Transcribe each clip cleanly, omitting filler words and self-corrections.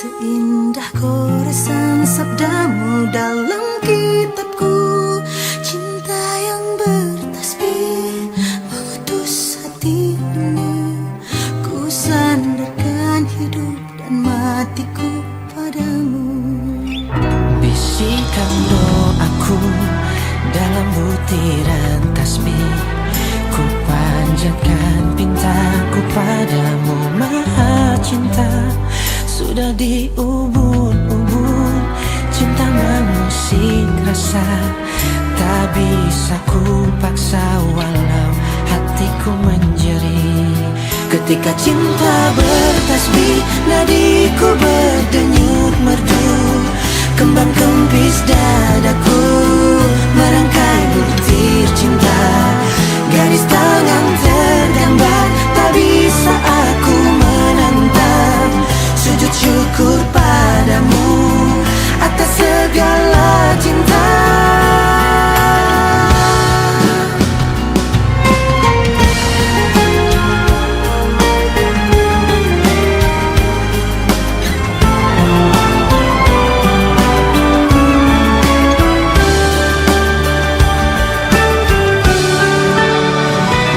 Seindah goresan sabdamu dalam kitabku, cinta yang bertasbih mengutus hati ini. Ku sandarkan hidup dan matiku padamu. Bisikan doaku dalam butiran tasbih, ku panjatkan pintaku padamu maha cinta. Sudah diubun-ubun cinta mengusik rasa, tak bisa ku paksa walau hatiku menjerit. Ketika cinta bertasbih, nadiku berdenyut merdu, kembang kempis dadaku merangkai butir cinta. Garis tangan tergambar, tak bisa aku menentang. Sujud syukur padamu atas segala cinta.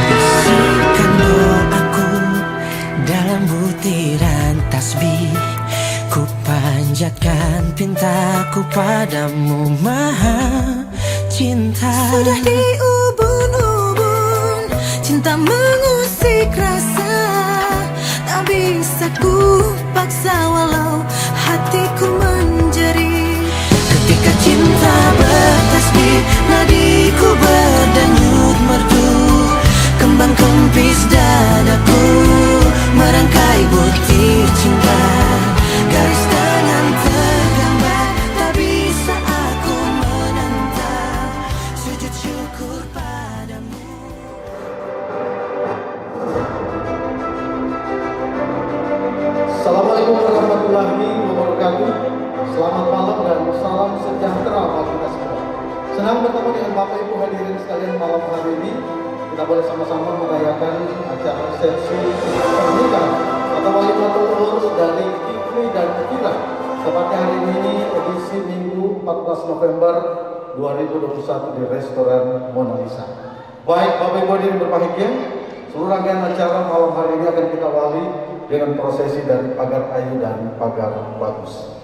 Bisikan doaku dalam butiran tasbih, ku panjatkan pintaku padamu maha cinta. Sudah diubun-ubun cinta mengusik rasa, tak bisa ku paksa walau hatiku menjerit. Ketika cinta bertasbih, nadiku berdenyut merdu, kembang kempis dadaku merangkai butir cinta. Garis tangan tergambar, tak bisa aku menentang. Sujud syukur padamu. Assalamualaikum warahmatullahi wabarakatuh. Selamat malam dan salam sejahtera bagi kita semua. Senang bertemu dengan Bapak Ibu hadirin sekalian malam hari ini. Kita boleh sama-sama merayakan acara resepsi pernikahan atau walimatul urus dari Kifli dan Kira. Tepatnya hari ini edisi Minggu 14 November 2021 di restoran Mona Lisa. Baik Bapak Ibu hadirin berbahagia, seluruh rangkaian acara malam hari ini akan kita awali dengan prosesi dari pagar ayu dan pagar bagus.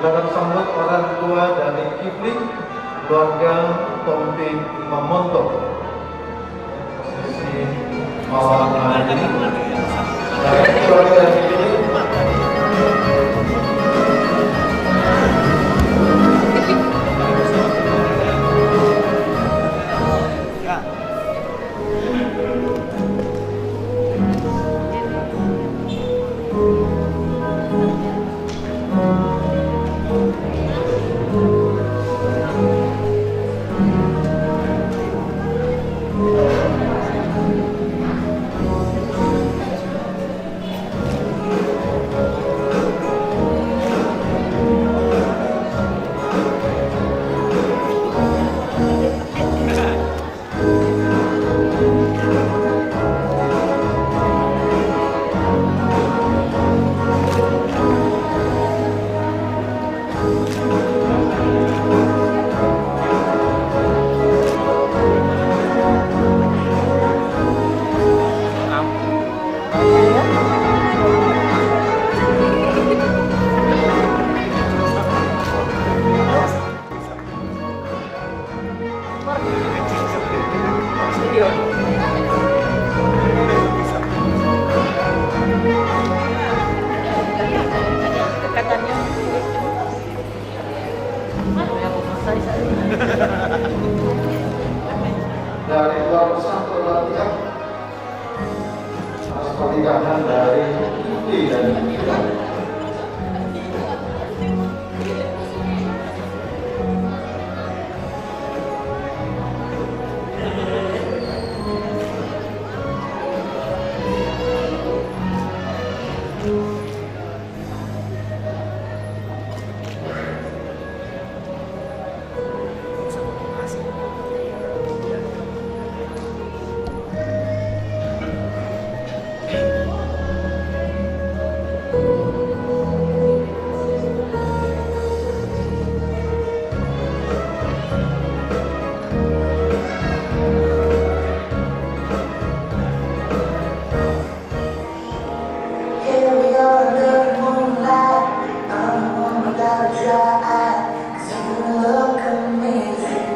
Kita akan sambut orang tua dari Kifli, keluarga Taufik Mamonto. Posisi malam hari ini dari keluarga dari Kifli. Dari dua persatu adalah pihak atas pernikahan dari Iti dan Ika. Here we are under the moonlight. I'm the one without a dry eye. 'Cause you look amazing.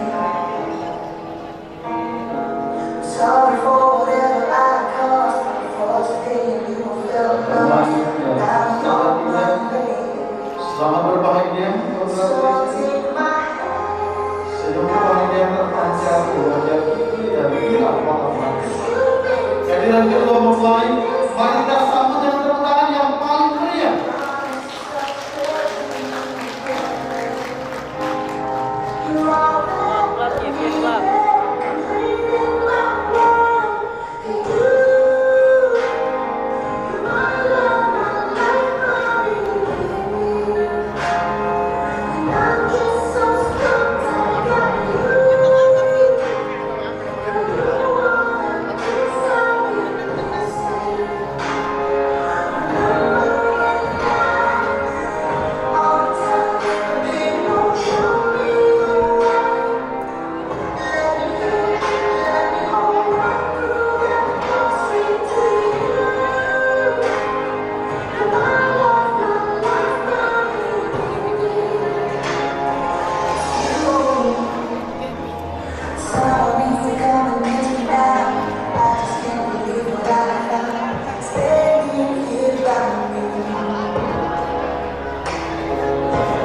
Sorry for whatever I caused. For today you felt lost. Now you're my baby. Selamat berbahagia, saudara So Kristi. take my hand. Senyum berbahagia terpancar di wajah Iti dan Ika malam nanti. Kehadiran kedua mempelai, mari kita sambut dengan tepuk tangan yang paling meriah. You are complete in my world. You, my love, my life, my baby. And I'm just so stuck, I got you. You are the piece of you missing. All the time, people show me the way. Let me hold right through and go straight to you. And my love, my life, my baby. Sorry for coming in now. I just can't believe what I found. Staying here by me.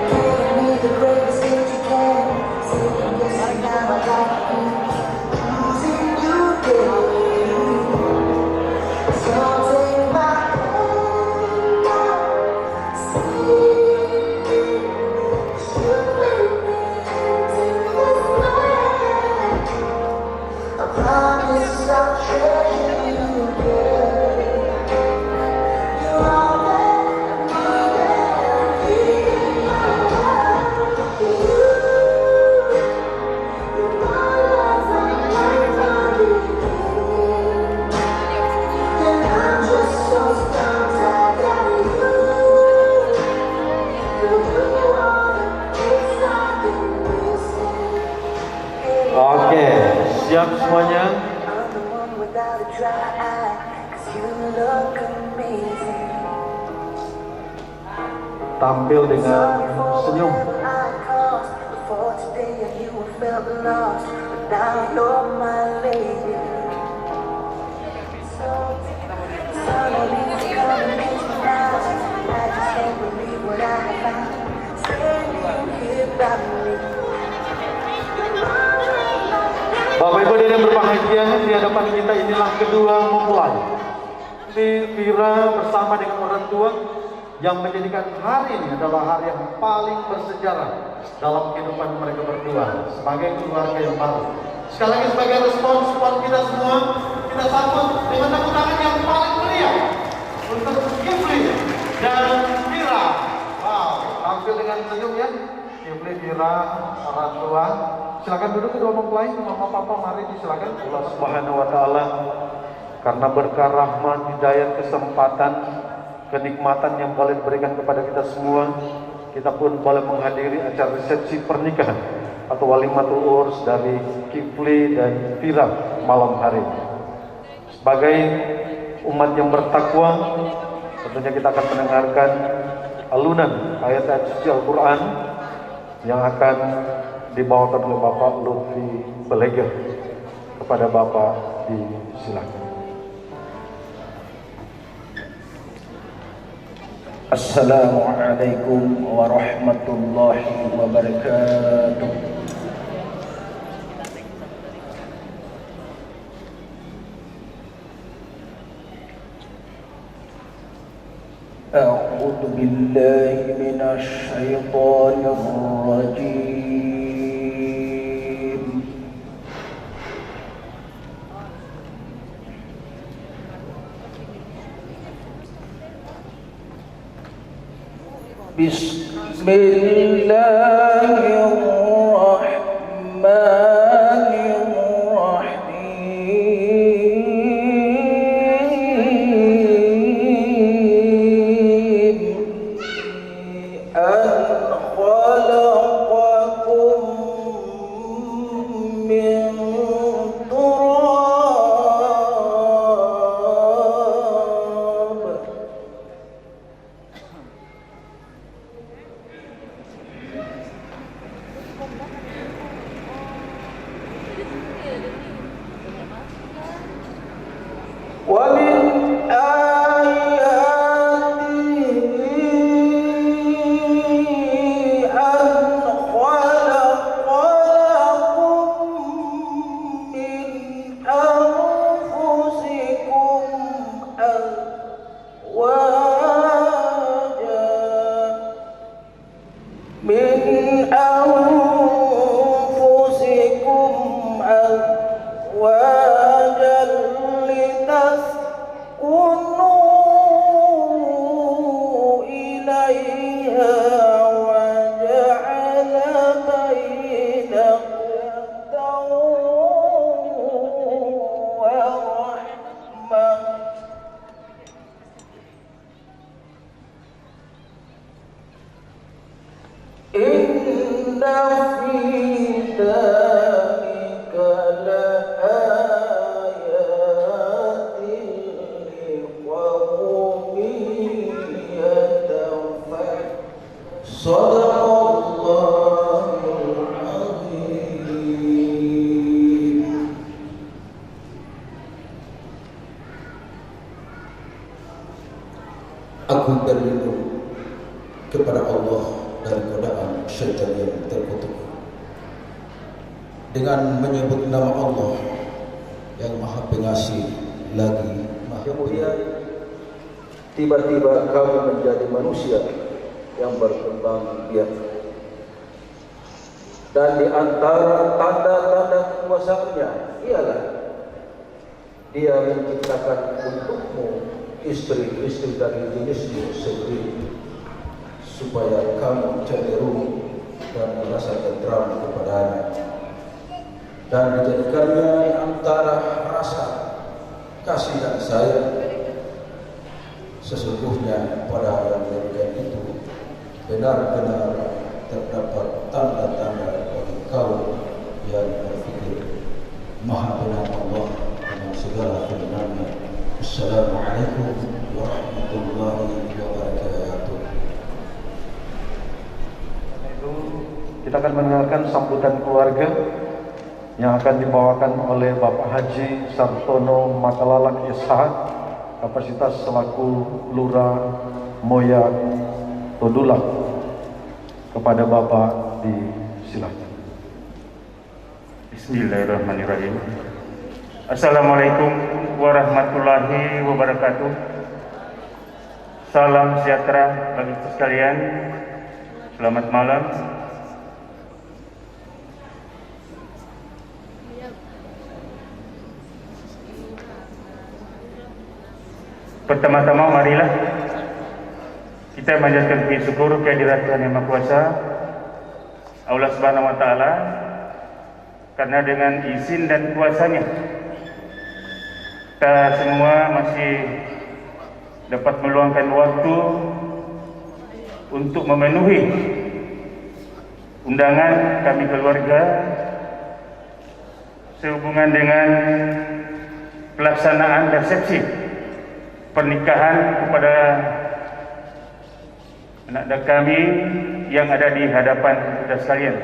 Giving me the greatest gift you can. Saying yes and now I like you. Losing you daily. So take my hand now. See, you lead me into this night. I promise I'll treasure you, girl. You're all that I need in my life. You, you're my love, my life, my baby. And I'm just so stumped, I got you. You are the piece I've been missing. Oke, siap semuanya. I'm the one without a dry eye, 'cause you look amazing. Tampil dengan Sorry for senyum. whatever I caused. Before today you felt lost, but now you're my lady. So, sorry for coming in now. I just can't believe what I found. Standing here by me. Bapak Ibu dan yang berbahagia, di hadapan kita inilah kedua mempelai. Vira bersama dengan orang tua yang menjadikan hari ini adalah hari yang paling bersejarah dalam kehidupan mereka berdua sebagai keluarga yang baru. Sekali lagi sebagai respons buat kita semua, kita sambut dengan tepuk tangan yang paling meriah untuk Kifli dan Vira. Wow, tampil dengan senyum ya. Kifli, Vira, orang tua. Silakan duduk kedua mempelai, mama papa mari silakan. Allah Subhanahu wa taala karena berkah rahmat, hidayah, kesempatan, kenikmatan yang boleh diberikan kepada kita semua, kita pun boleh menghadiri acara resepsi pernikahan atau walimatul urs dari Kifli dan Vira malam hari ini. Sebagai umat yang bertakwa, tentunya kita akan mendengarkan alunan ayat-ayat suci Al-Quran yang akan dibawakan oleh Bapak Lutfi Beleger. Kepada Bapak disilakan. Assalamualaikum warahmatullahi wabarakatuh. A'udzu billahi minasy syaithanir rajim. Bismillahirrahmanirrahim. Khalaqakum min turab. ومن آياته أن خلق لكم من أنفسكم أزواجا لتسكنوا إليها وجعل بينكم ورحمة إن في ذلك لآيات لقوم يتفكرون. صدق الله العظيم. Aku berlindung kepada Allah dari godaan syaitan yang terkutuk dengan menyebut nama Allah yang Maha Pengasih lagi Maha Kemudian tiba-tiba kamu menjadi manusia yang berkembang biak. Dan di antara tanda-tanda kekuasaannya ialah Dia menciptakan untukmu istri-istri dari jenismu sendiri, supaya kamu cenderung dan merasa tentram kepadanya, dan dijadikannya di antara rasa kasih dan sayang. Sesungguhnya pada yang demikian itu benar-benar terdapat tanda-tanda bagi kaum yang berfikir. Maha benar Allah dengan segala firman-Nya. Assalamualaikum warahmatullahi wabarakatuh. Kita akan mendengarkan sambutan keluarga yang akan dibawakan oleh Bapak Haji Sartono Matalalak Ishak, kapasitas selaku Lurah Moyak Todulak. Kepada Bapak disilakan. Bismillahirrahmanirrahim. Assalamualaikum warahmatullahi wabarakatuh. Salam sejahtera bagi kita sekalian. Selamat malam. Pertama-tama marilah kita manjatkan puji syukur kehadirat Tuhan Yang Maha Kuasa, Allah Subhanahu wa taala, karena dengan izin dan kuasanya kita semua masih dapat meluangkan waktu untuk memenuhi undangan kami keluarga sehubungan dengan pelaksanaan resepsi pernikahan kepada anak kami yang ada di hadapan kita sekalian.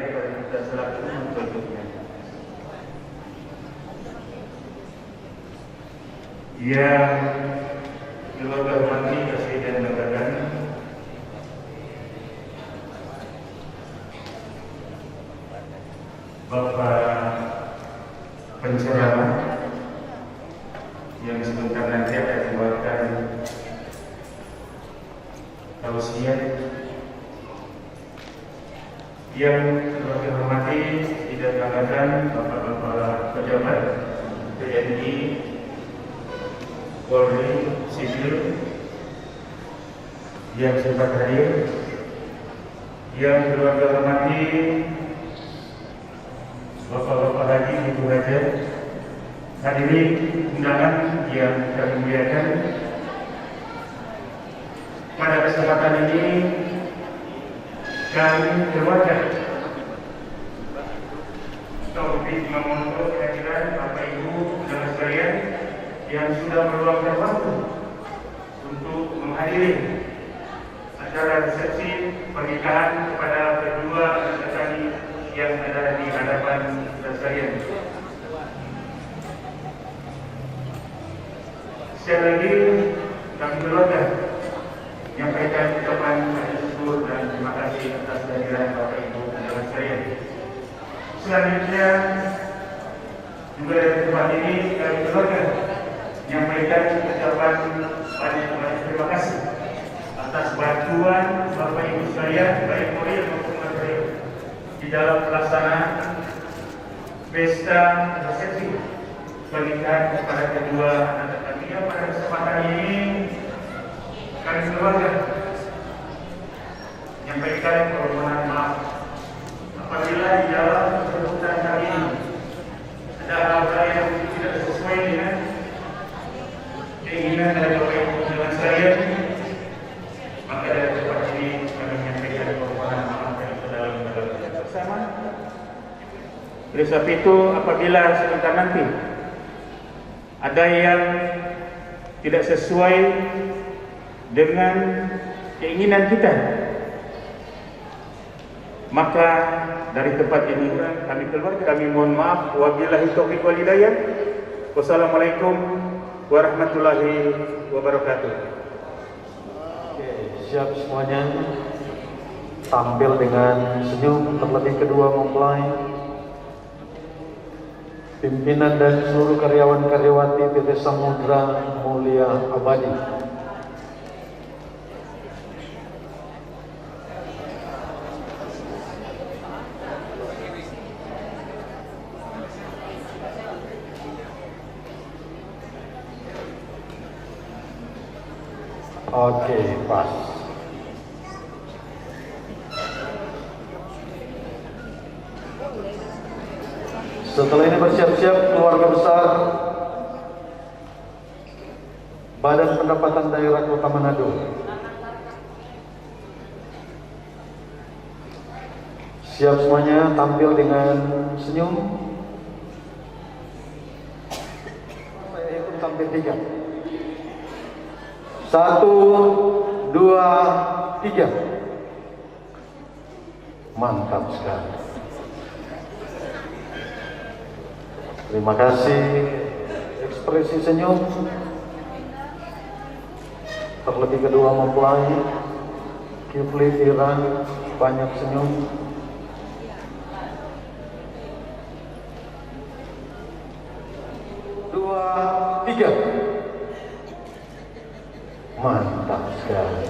Yang keluarga hormati Presiden Negara, Bapak penceramah yang sebentar nanti akan membawakan tausiah, yang keluarga hormati tidak mengatakan bapak-bapak pejabat TNI, Polri, sipil yang sempat hadir, yang keluarga hormati bapak-bapak haji, ibu hajat, hadirin undangan yang kami muliakan. Pada kesempatan ini kami keluarga Taufik memohon kehadiran Bapak Ibu dan sekalian yang sudah meluangkan waktu untuk menghadiri acara resepsi pernikahan kepada kedua anak kami yang ada di hadapan kita sekalian. Sekali lagi kami keluarga menyampaikan ucapan syukur dan terima kasih atas kehadiran Bapak Ibu dan sekalian. Selanjutnya juga dari tempat ini kami keluarga menyampaikan ucapan banyak terima kasih atas bantuan Bapak Ibu sekalian, baik moral maupun material, di dalam pelaksanaan pesta resepsi pernikahan kepada kedua anak kami. Pada kesempatan ini kami keluarga menyampaikan permohonan maaf apabila di dalam keputusan kami ada hal-hal yang tidak sesuai dengan keinginan dari Bapak Ibu dan sekalian, maka dari tempat ini kami menyampaikan permohonan maaf dari dalam bersama. Oleh sebab itu, apabila sebentar nanti ada yang tidak sesuai dengan keinginan kita, maka dari tempat ini kami keluarga kami mohon maaf. Wabillahi taufiq wal hidayah. Wassalamualaikum warahmatullahi wabarakatuh. Oke, siap semuanya. Tampil dengan senyum, terlebih kedua mempelai, pimpinan dan seluruh karyawan-karyawati PT Samudra Mulia Abadi. Oke, pas. Setelah ini bersiap-siap keluarga besar Badan Pendapatan Daerah Kota Manado. Siap semuanya, tampil dengan senyum. Saya ikut tampil 3. 1, 2, 3. Mantap sekali. Terima kasih. Ekspresi senyum, terlebih kedua mempelai, Kifli Tiran, banyak senyum. 3. Mantap sekali.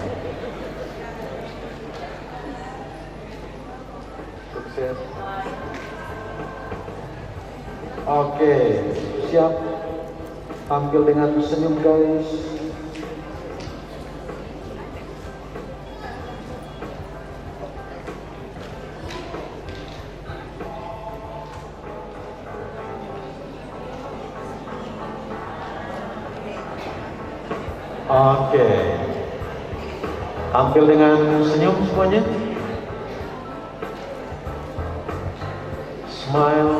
Sukses. Oke, siap. Tampil dengan senyum guys. Oke. Tampil dengan senyum semuanya. Smile.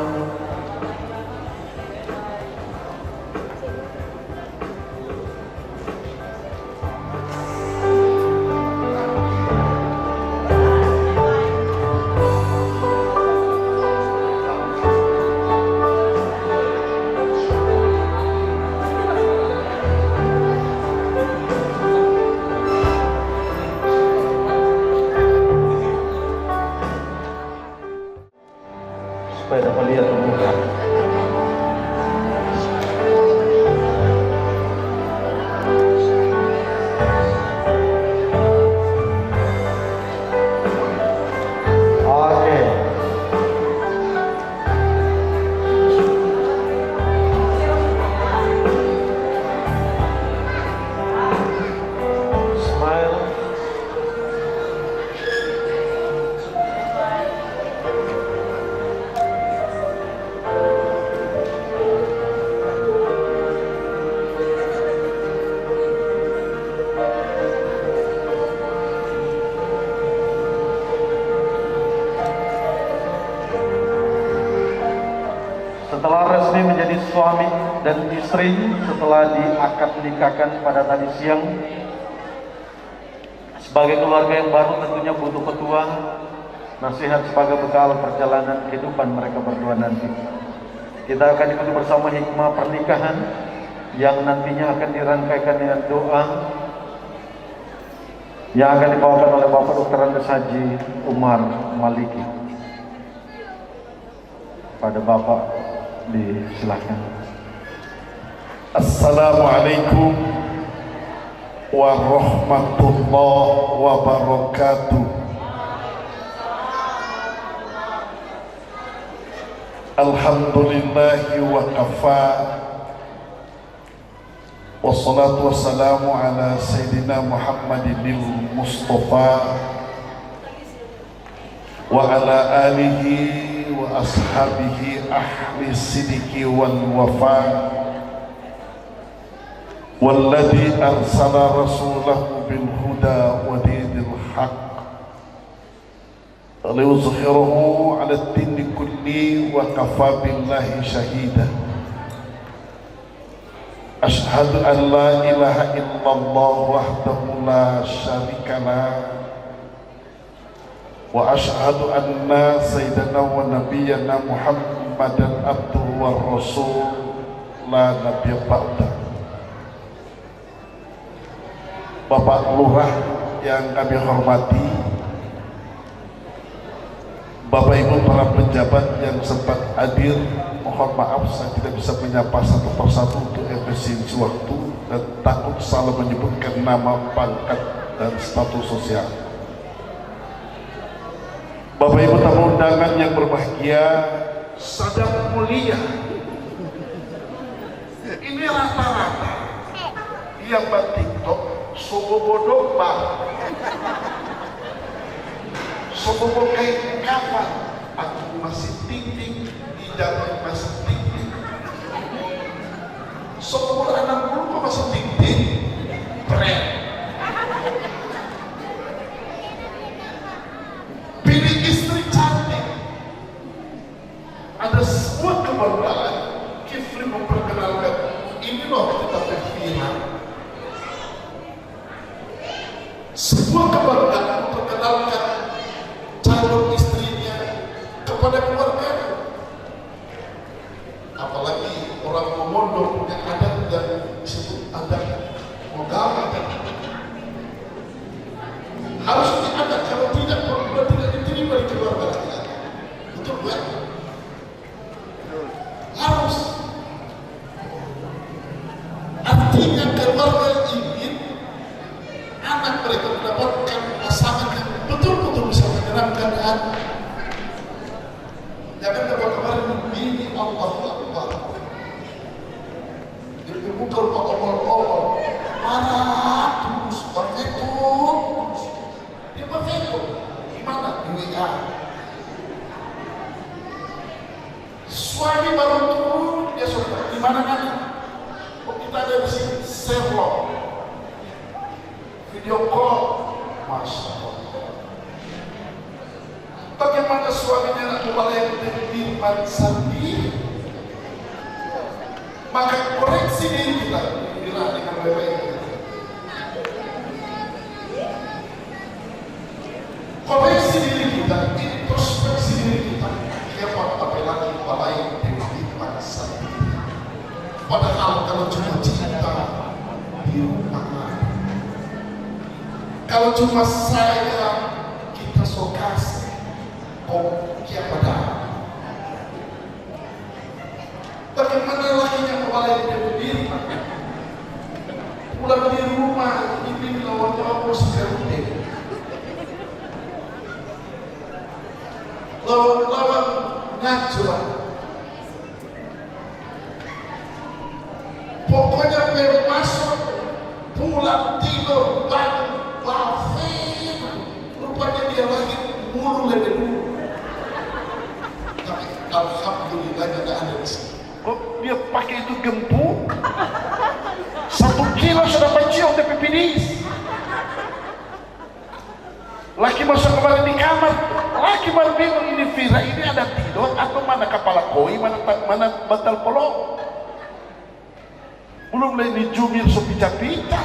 Supaya dapat lihat muka. Oke. Smile. Setelah resmi menjadi suami dan istri, setelah diakad nikahkan pada tadi siang, sebagai keluarga yang baru tentunya butuh petuah, nasihat sebagai bekal perjalanan kehidupan mereka berdua nanti. Kita akan ikuti bersama hikmah pernikahan yang nantinya akan dirangkaikan dengan doa yang akan dibawakan oleh Bapak Dr. Andes Haji Umar Maliki. Pada Bapak disilakan. Assalamualaikum warahmatullahi wabarakatuh. Alhamdulillahi wa kafa. Wassalatu wassalamu ala Sayyidina Muhammadinil Mustafa wa ala alihi wa ashabihi ahli sidiki wal wafa walladhi arsala rasulahu bil huda wa dinil haqq liyuzhirahu ala ad-din kulli wa kafa billahi shahida. Ashhadu an la ilaha illallah wahdahu la syarika lah wa ashhadu anna sayyidana wa nabiyyana Muhammadan abduhu wa rasul la nabiyya ba'da. Bapak Lurah yang kami hormati, Bapak Ibu para pejabat yang sempat hadir, mohon maaf saya tidak bisa menyapa satu persatu untuk efisiensi waktu dan takut salah menyebutkan nama, pangkat, dan status sosial. Bapak Ibu tamu undangan yang berbahagia, sadar mulia, ini rata-rata yang buat TikTok subuh bodoh bang, subuh kain kapan aku masih tinggi di zaman masih tinggi, subuh anak dulu masih tinggi, keren. Pilih istri cantik, ada sebuah kebanggaan. Kifli memperkenalkan, ini loh kita viral. Sebuah kebanggaan memperkenalkan calon istrinya kepada keluarga. Apalagi orang Komodo punya adat dan kan? Jangan kemarin ini Allah Akbar. Jadi bukan Allah. Marah terus, berfekut. Dia berfekut. Gimana? Di WA. Suami baru turun, dia sudah di mana kan? Oh, kita ada di sini, Sherlock. Video call, Masya Allah. Bagaimana suaminya nak memulai firman sendiri? Maka koreksi diri kita, bila dengan baik-baik. Koreksi diri kita, introspeksi diri kita. Siapa tapi lagi mulai firman sendiri. Padahal kalau cuma cinta di rumah, kalau cuma saya kita sokasi. Oh, siapa dah? Bagaimana lakinya kembali dia berdiri? Pulang di rumah, ini lawan apa sekarang? Lawan ngacur. Pokoknya baru masuk, pulang tidur, bangun, bafir. Rupanya dia lagi mulu dari dulu. Alhamdulillah tidak ada di sini. Oh, dia pakai itu gempur. 1 kilo sudah mencium di pipidis. Laki masuk kemarin di kamar. Laki baru bingung ini Vira ini ada tidur atau mana kepala koi, mana bantal polong. Belum lagi dijumir sepica-pica.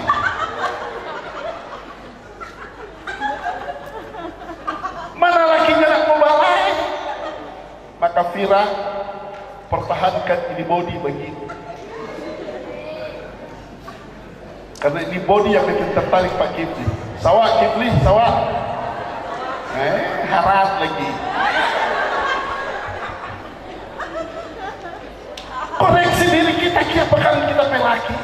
Mana lakinya nak membalai? Maka Vira pertahankan ini body begini. Karena ini body yang bikin tertarik Pak Kifli. Sawah Kifli, sawah. Harap lagi. Koreksi diri kita, bakal kita pelaki.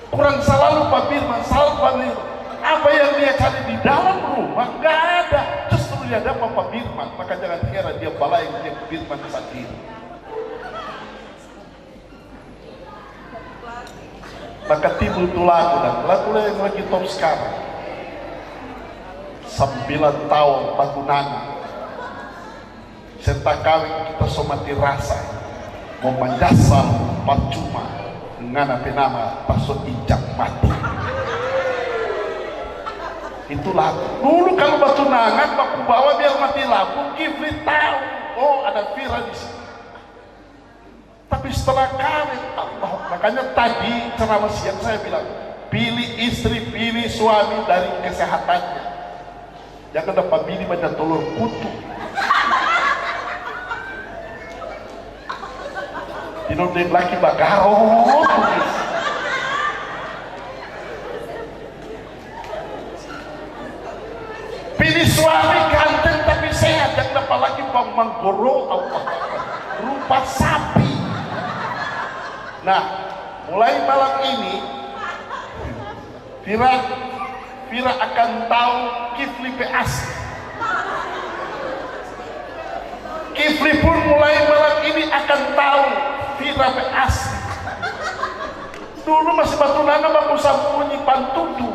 Kurang selalu Pak Firman, selalu Pak Firman. Apa yang dia cari di dalam rumah nggak ada. Justru dia dapat Pak Firman. Maka jangan kira dia balai dia Firman sendiri. Maka timbul itu lagu dan lagu yang lagi top sekarang. 9 tahun batunangan. Serta kawin kita somati rasa. Memanjasal percuma dengan apa nama pasut injak mati. Itu lagu. Dulu kalau batunangan baku bawa biar mati lampu, Kifli tahu. Oh ada Vira di sini. Tapi setelah kawin, Allah, makanya tadi ceramah siang saya bilang, pilih istri, pilih suami dari kesehatannya. Jangan dapat pilih banyak telur kutu. Tidur dengan laki bagarot. Pilih suami ganteng tapi sehat, jangan dapat lagi bang manggoro, Allah, rupa sapi. Nah, mulai malam ini Vira akan tahu Kifli PS. Kifli pun mulai malam ini akan tahu Vira PS. Dulu masih batunangan baku sambunyi pantutu.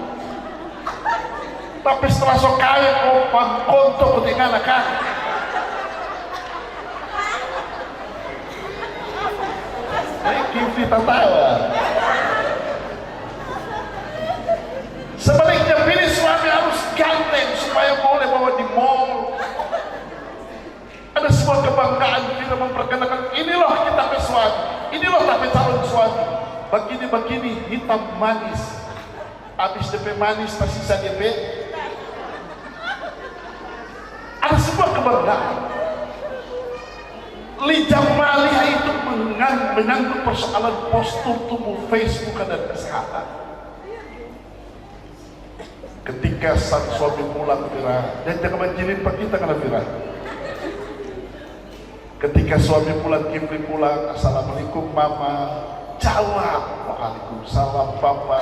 Tapi setelah sok kaya opang konto ketinggalan kan. Kifli tertawa. Sebaliknya pilih suami harus ganteng supaya boleh bawa di mall. Ada sebuah kebanggaan kita memperkenalkan ini loh kita ke suami, ini loh tapi calon suami. Begini hitam manis. Habis DP manis tersisa DP. Ada sebuah kebanggaan. Lijam Malih itu menyangkut persoalan postur tubuh Facebook dan kesehatan. Ketika sang suami pulang Vira, dan jangan menjilid pak kita karena Vira. Ketika suami pulang, Kifli pulang, assalamualaikum mama, jawab waalaikumsalam papa.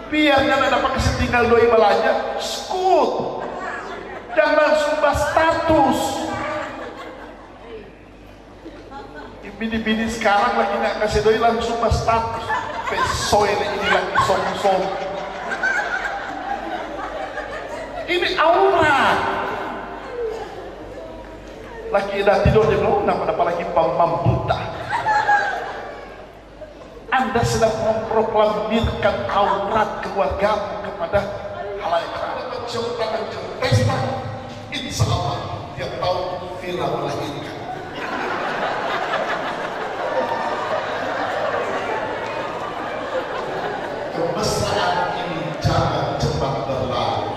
Biarnya ada pakai setinggal doi belanja, skut. Jangan langsung bahas status. Bini-bini sekarang lagi nak kasih doi langsung bahas status. Pesoy ini lagi som-som. Ini aurat. Laki dah tidur di bawah, kenapa lagi membuta? Anda sedang memproklamirkan aurat keluargamu kepada halayak ramai. Coba pesta, insya Allah dia tahu Vira melahirkan. Kemesraan ini jangan cepat berlalu.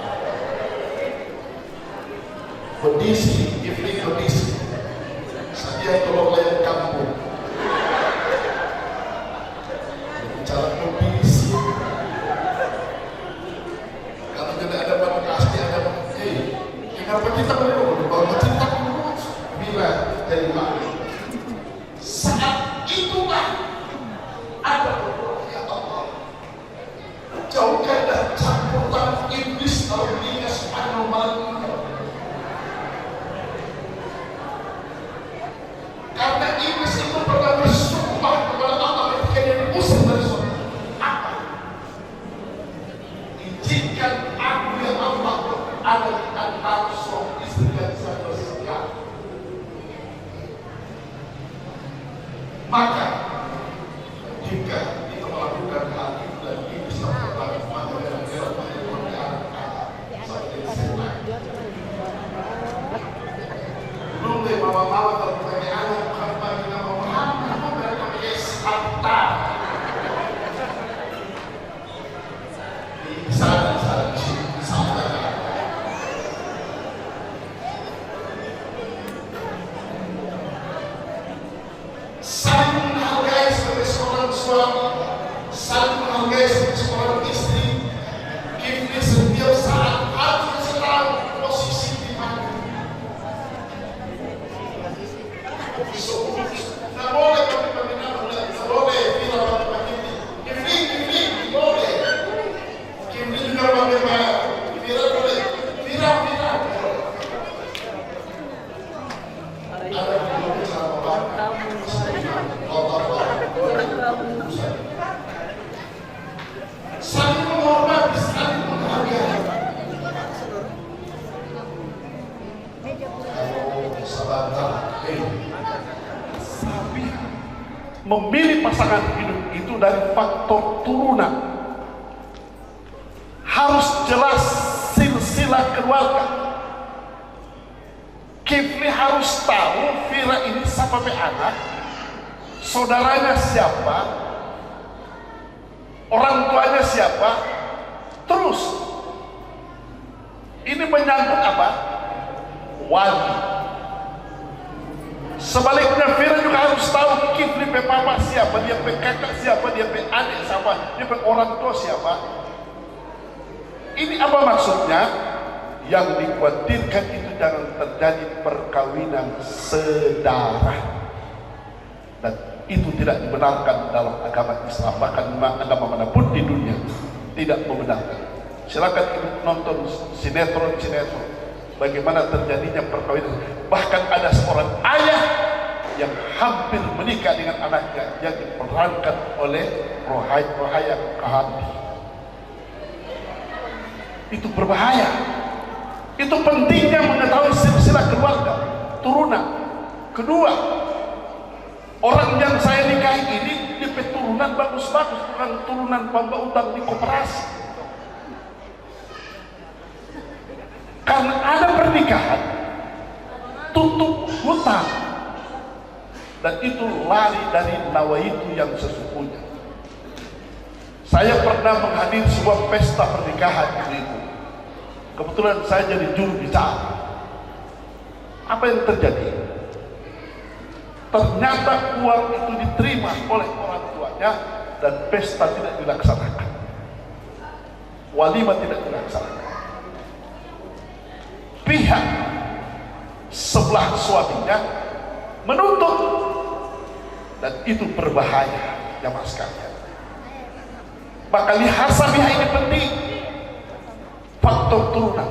Kondisi, ini kondisi. Saya tolong layan kampung. Bicara kondisi. Kalau tidak ada pada pasti ada. Kenapa kita perlu? Bahwa cinta bila dari mana? Saat itulah ada ya Allah. Jauhkan dan campur tangan iblis Allah subhanahu wa ta'ala. Karena iblis itu pernah bersumpah kepada Allah ketika dia diusir dari surga. Apa? Izinkan aku ya Allah ada di antara suami istri dan saudara sekalian. Maka jika kita melakukan hal itu dan iblis terperangkap maka dalam seperti setan. Belum deh mama-mama terpakai anak Muhammad nama Muhammad apa berarti Sabta. Di sana Sabta. Saling menghargai sebagai seorang suami, saling menghargai sebagai seorang istri. Kini setiap saat harus selalu posisi di mana. Tidak boleh kami tidak boleh Vira bagi Kini boleh. Kini juga bagaimana? Vira boleh. Vira. Saling menghormati, saling menghargai. Memilih pasangan hidup itu dari faktor turunan. Harus jelas silsilah keluarga. Kifli harus tahu Vira ini siapa anak, saudaranya siapa, orang tuanya siapa. Terus ini menyangkut apa? Wali. Sebaliknya Vira juga harus tahu Kifli pe papa siapa, dia pe kakak siapa, dia pe adik siapa, dia pe orang tua siapa. Ini apa maksudnya? Yang dikhawatirkan itu jangan terjadi perkawinan sedarah, dan itu tidak dibenarkan dalam agama Islam, bahkan agama manapun di dunia tidak membenarkan. Silakan nonton sinetron bagaimana terjadinya perkawinan. Bahkan ada seorang ayah yang hampir menikah dengan anaknya yang diperankan oleh rohaya kahandi. Itu berbahaya. Itu pentingnya mengetahui silsilah keluarga, turunan. Kedua, orang yang saya nikahi ini dia turunan bagus-bagus, bukan turunan pamba utang di koperasi. Karena ada pernikahan tutup hutang, dan itu lari dari nawaitu yang sesungguhnya. Saya pernah menghadiri sebuah pesta pernikahan itu. Kebetulan saya jadi juru bicara. Apa yang terjadi? Ternyata uang itu diterima oleh orang tuanya dan pesta tidak dilaksanakan. Walimah tidak dilaksanakan. Pihak sebelah suaminya menuntut, dan itu berbahaya, jamaah sekalian. Maka lihat sabiha ini penting. Faktor turunan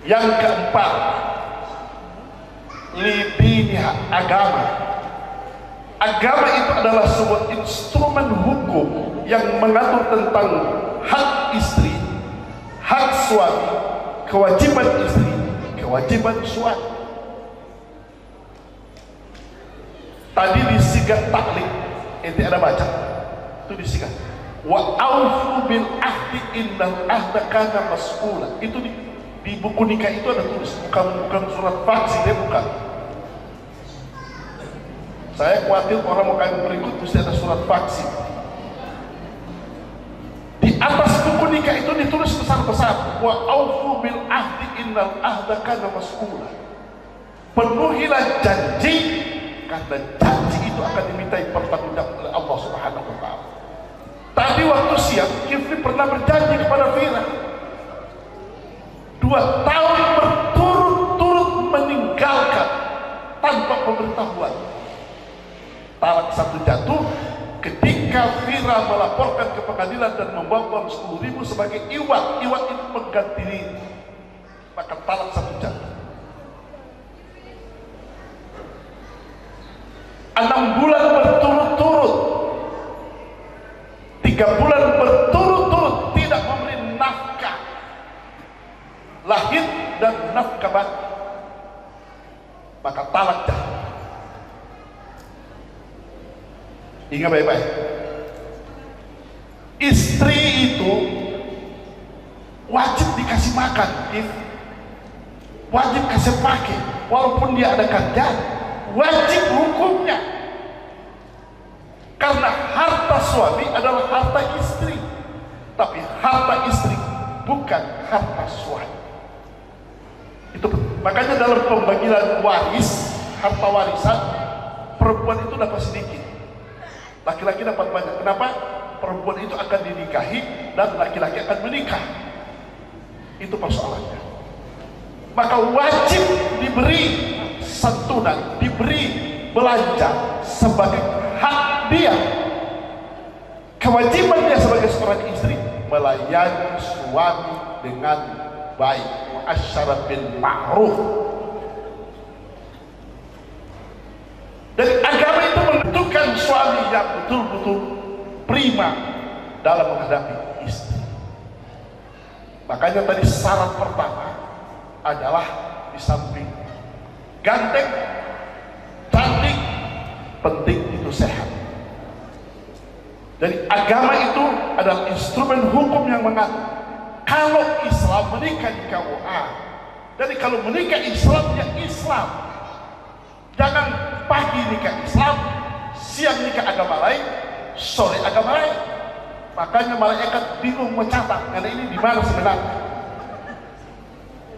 Yang keempat, lidiniha, agama. Agama itu adalah sebuah instrumen hukum yang mengatur tentang hak istri, hak suami, kewajiban istri, kewajiban suami. Tadi disigat taklik, ente ada baca, itu disigat. Wa aufu bil ahdi innal ahda kana mas'ula. Itu di buku nikah itu ada tulis, bukan surat faksi, dia bukan. Saya khawatir orang mau kawin berikut mesti ada surat faksi. Di atas buku nikah itu ditulis besar-besar, wa aufu bil ahdi innal ahda kana mas'ula. Penuhilah janji, karena janji itu akan dimintai pertanggungjawaban oleh Allah Subhanahu wa taala. Tadi waktu siang Kifli pernah berjanji kepada Fira 2 tahun berturut-turut meninggalkan tanpa pemberitahuan. Talak 1 jatuh ketika Fira melaporkan ke pengadilan dan membawa uang 10.000 sebagai iwat. Iwat itu pengganti diri. Maka talak 1 jatuh. 6 bulan berturut-turut, 3 bulan berturut-turut tidak memberi nafkah lahir dan nafkah batin, maka talak jatuh. Ingat baik-baik, istri itu wajib dikasih makan, wajib kasih pakai, walaupun dia ada kerjaan, wajib hukumnya. Karena harta suami adalah harta istri, tapi harta istri bukan harta suami. Itu makanya dalam pembagian waris, harta warisan, perempuan itu dapat sedikit, laki-laki dapat banyak. Kenapa? Perempuan itu akan dinikahi dan laki-laki akan menikah. Itu persoalannya. Maka wajib diberi santunan, diberi belanja sebagai hak dia. Kewajiban dia sebagai seorang istri melayani suami dengan baik, mu'asyarah bil ma'ruf. Dan agama itu menentukan suami yang betul-betul prima dalam menghadapi istri. Makanya tadi syarat pertama adalah di samping ganteng, cantik, penting itu sehat. Jadi agama itu adalah instrumen hukum yang mengatur. Kalau Islam menikah di KUA, jadi kalau menikah Islamnya Islam, jangan pagi nikah Islam, siang nikah agama lain, sore agama lain. Makanya malaikat bingung mencatat, karena ini di mana sebenarnya.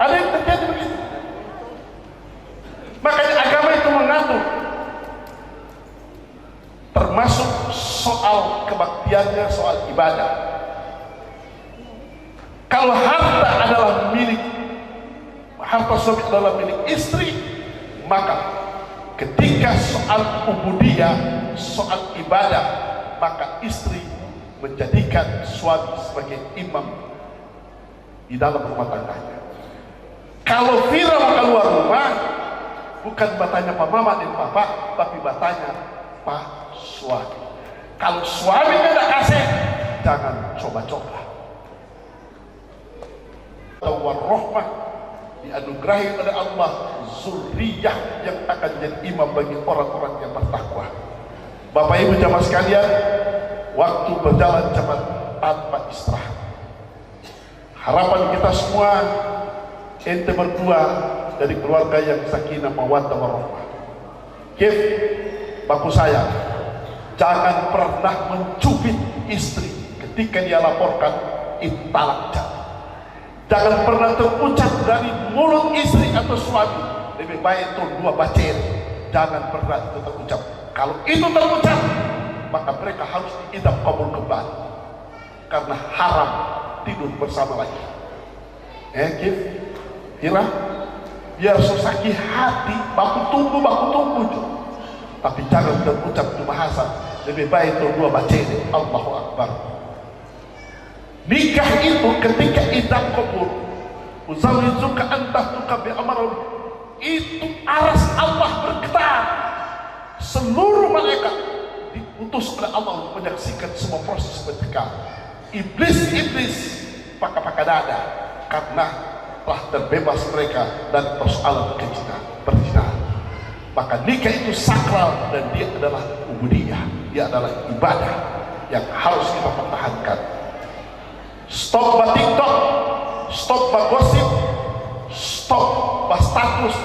Ada yang terjadi begitu. Makanya agama itu mengatur, termasuk soal kebaktiannya, soal ibadah. Kalau harta adalah milik, harta suami adalah milik istri, maka ketika soal ubudiyah, soal ibadah, maka istri menjadikan suami sebagai imam di dalam rumah tangganya. Kalau Fira mau keluar rumah, bukan bertanya Pak Mama dan Papa, tapi bertanya Pak suami. Kalau suaminya tidak kasih, jangan coba-coba. Warahmah dianugerahi oleh Allah zuriyah yang akan jadi imam bagi orang-orang yang bertakwa. Bapak Ibu jamaah sekalian, waktu berjalan cepat tanpa istirahat. Harapan kita semua, ente berdua dari keluarga yang sakinah mawaddah warahmah. Kif, baku saya, jangan pernah mencubit istri ketika dia laporkan talak jatuh. Jangan pernah terucap dari mulut istri atau suami, lebih baik itu 2 bacir. Jangan pernah itu terucap. Kalau itu terucap, maka mereka harus diidam kabul kembali, karena haram tidur bersama lagi. Kif, kira biar sesakit hati, baku tunggu tapi jangan terucap itu bahasa. Lebih baik itu 2 bacir. Allahu Akbar. Nikah itu ketika idam kabul, Uzawizuka antahtuka bi'amarum. Itu aras Allah bergetar. Seluruh malaikat diutus oleh Allah untuk menyaksikan semua proses pertikaian. Iblis pakai dada karena telah terbebas mereka dari persoalan perzinahan. Maka nikah itu sakral dan dia adalah ubudiyah, dia adalah ibadah yang harus kita pertahankan. Stop ba TikTok, stop ba gosip, stop ba status,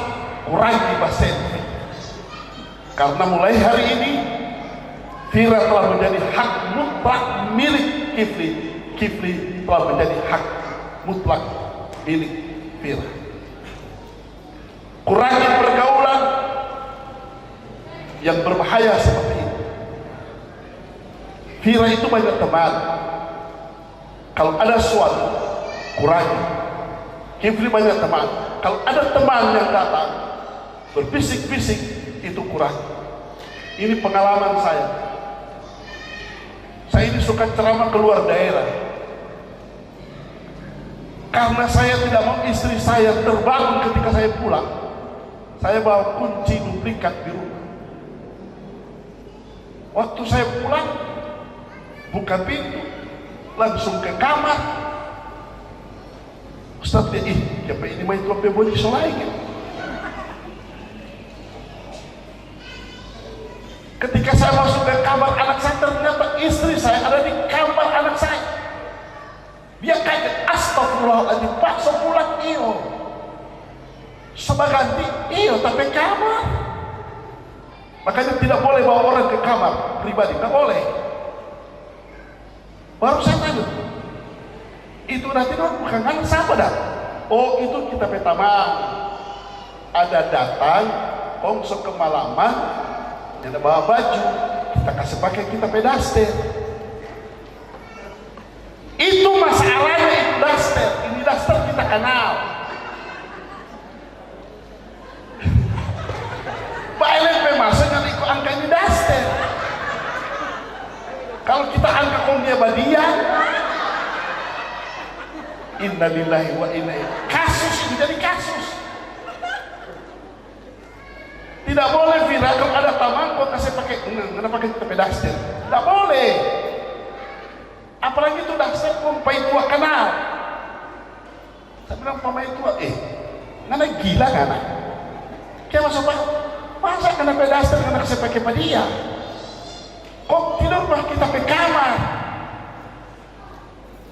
kurangi ba selfie. Karena mulai hari ini Fira telah menjadi hak mutlak milik Kifli. Kifli telah menjadi hak mutlak milik Fira. Kurangi pergaulan yang berbahaya seperti ini. Fira itu banyak teman. Kalau ada suatu, kurangi. Kifli banyak teman. Kalau ada teman yang datang berbisik-bisik, itu kurangi. Ini pengalaman saya. Saya ini suka ceramah keluar daerah. Karena saya tidak mau istri saya terbangun ketika saya pulang. Saya bawa kunci duplikat di rumah. Waktu saya pulang, buka pintu, langsung ke kamar. Ustaz dia, siapa ini main tuan beboni selain. Ketika saya masuk ke kamar anak saya, ternyata istri saya ada di kamar anak saya. Dia kaget, astagfirullahaladzim, Pak, sepulang iyo. Sebaganti iyo, tapi kamar. Makanya tidak boleh bawa orang ke kamar pribadi, tidak boleh. Baru saya tanya, itu nanti bukan kan siapa dah? Oh, itu kita pertama ada datang, kongso kemalaman, yang bawa baju, kita kasih pakai kita pedaster. Itu masalahnya, itu daster. Ini daster kita kenal. Pak LP masuk yang ikut angka ini daster. Kalau kita angka kongnya badian, innalillahi wa inna ilaihi. Kasus ini jadi kasus. Tidak boleh Fira, kalau ada taman kok kasih pakai pakai pedaster. Tidak boleh. Apalagi itu daster pemain tua kenal. Saya bilang pemain tua, ngana gila ngana. Kayak masuk pak, masa kena pedaster ngana kasih pakai dia? Kok tidur bah kita ke kamar?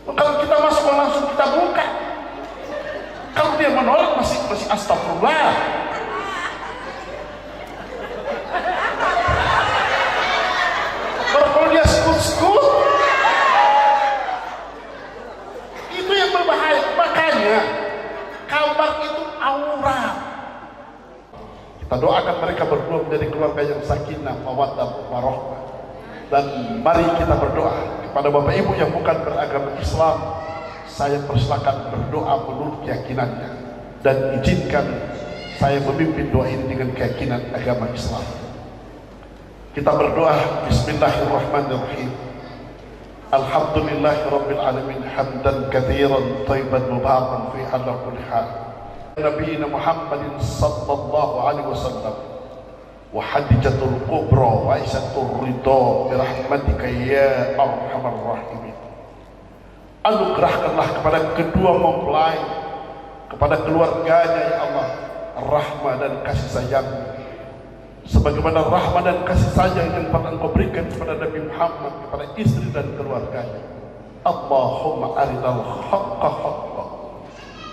Kalau kita masuk langsung kita buka. Kalau dia menolak masih astagfirullah. Kalau dia skut-skut, itu yang berbahaya. Makanya kamar itu aurat. Kita doakan mereka berdua menjadi keluarga yang sakinah, mawaddah, warahmah. Dan mari kita berdoa kepada Bapak Ibu yang bukan beragama Islam. Saya persilakan berdoa menurut keyakinannya, dan izinkan saya memimpin doa ini dengan keyakinan agama Islam. Kita berdoa, bismillahirrahmanirrahim. Alhamdulillahirabbil alamin, hamdan katsiran thayyiban mubarakan fi ala kulli hal. Nabiyina Muhammadin sallallahu alaihi wasallam wa hadijatul kubra wa aisatul ridha bi rahmatika ya arhamar rahimin. Anugerahkanlah kepada kedua mempelai, kepada keluarganya ya Allah, rahmah dan kasih sayang sebagaimana rahmah dan kasih sayang yang pernah Engkau berikan kepada Nabi Muhammad, kepada istri dan keluarganya. Allahumma arinal haqqa haqqa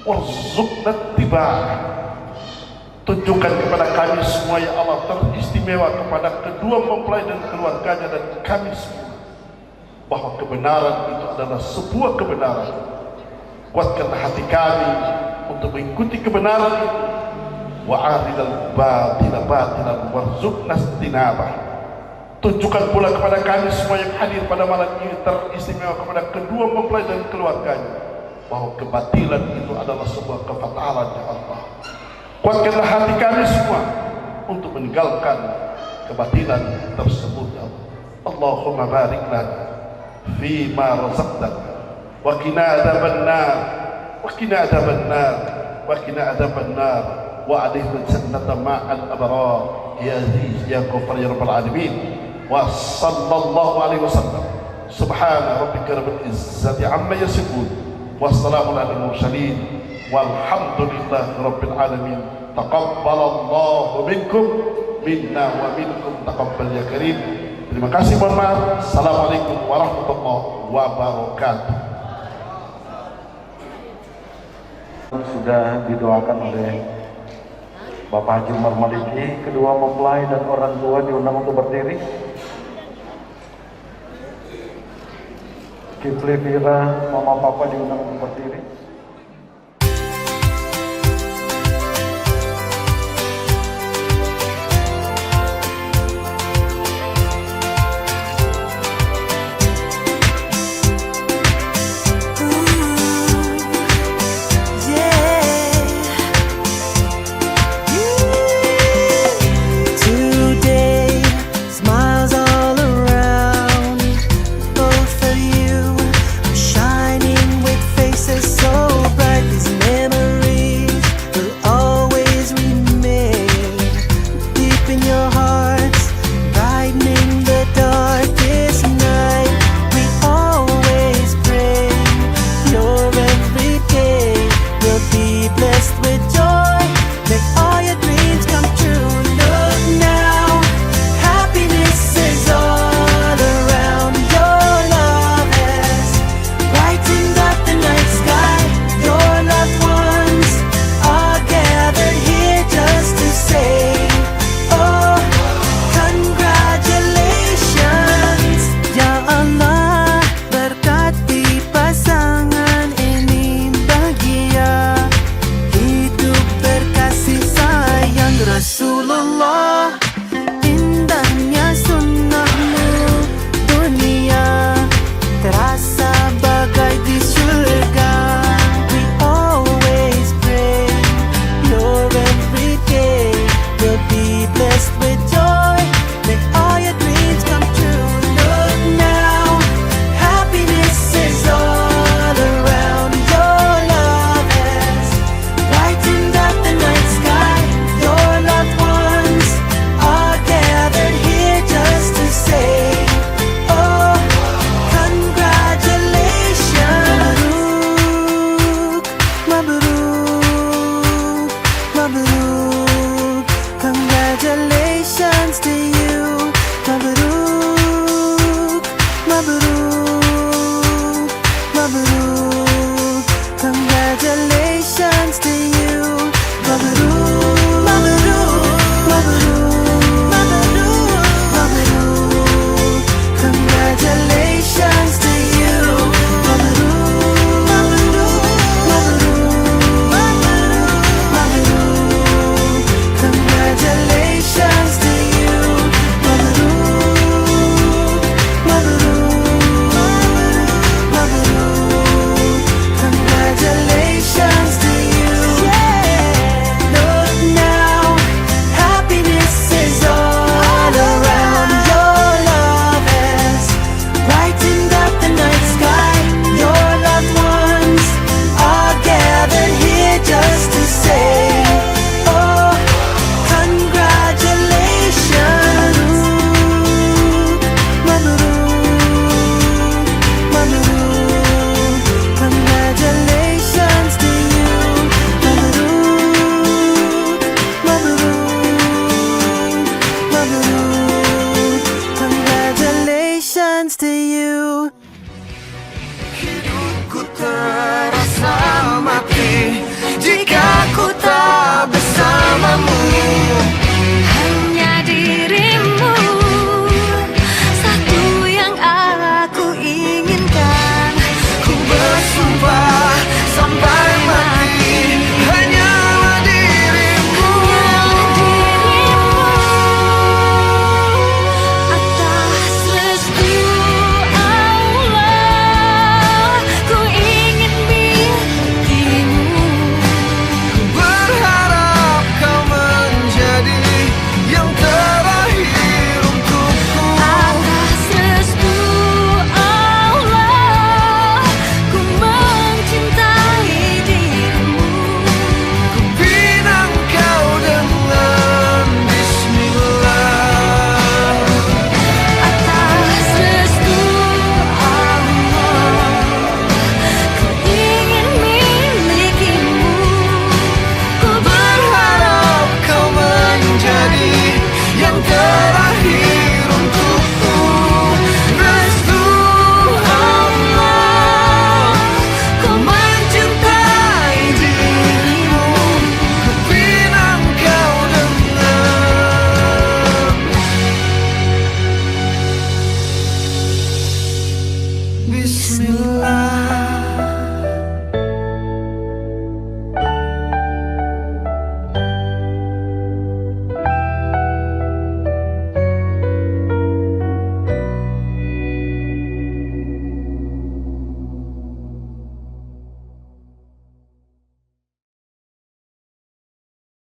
warzuqna ittiba'ah. Tunjukkan kepada kami semua ya Allah, teristimewa kepada kedua mempelai dan keluarganya dan kami semua, bahwa kebenaran itu adalah sebuah kebenaran. Kuatkanlah hati kami untuk mengikuti kebenaran itu. Wa aridal batila batilan warzuqna istinabah. Tunjukkan pula kepada kami semua yang hadir pada malam ini, teristimewa kepada kedua mempelai dan keluarganya, bahwa kebatilan itu adalah sebuah kefatalan ya Allah. Kuatkanlah hati kami semua untuk meninggalkan kebatilan tersebut ya Allah. Allahumma barik lana fi ma razaqtana wa qina adzabannar وقنا عذاب النار وقنا عذاب النار وأدخلنا الجنة مع الأبرار يا عزيز يا غفار يا رب العالمين. وصلى الله عليه وسلم. سبحان ربك رب العزة عما يصفون والسلام على المرسلين والحمد لله رب العالمين. تقبل الله منكم minna wa minkum taqabbal ya karim. Terima kasih, mohon maaf. Assalamualaikum warahmatullahi wabarakatuh. Sudah didoakan oleh Bapak Haji Umar Maliki, kedua mempelai dan orang tua diundang untuk berdiri. Kifli Fira, mama papa diundang untuk berdiri.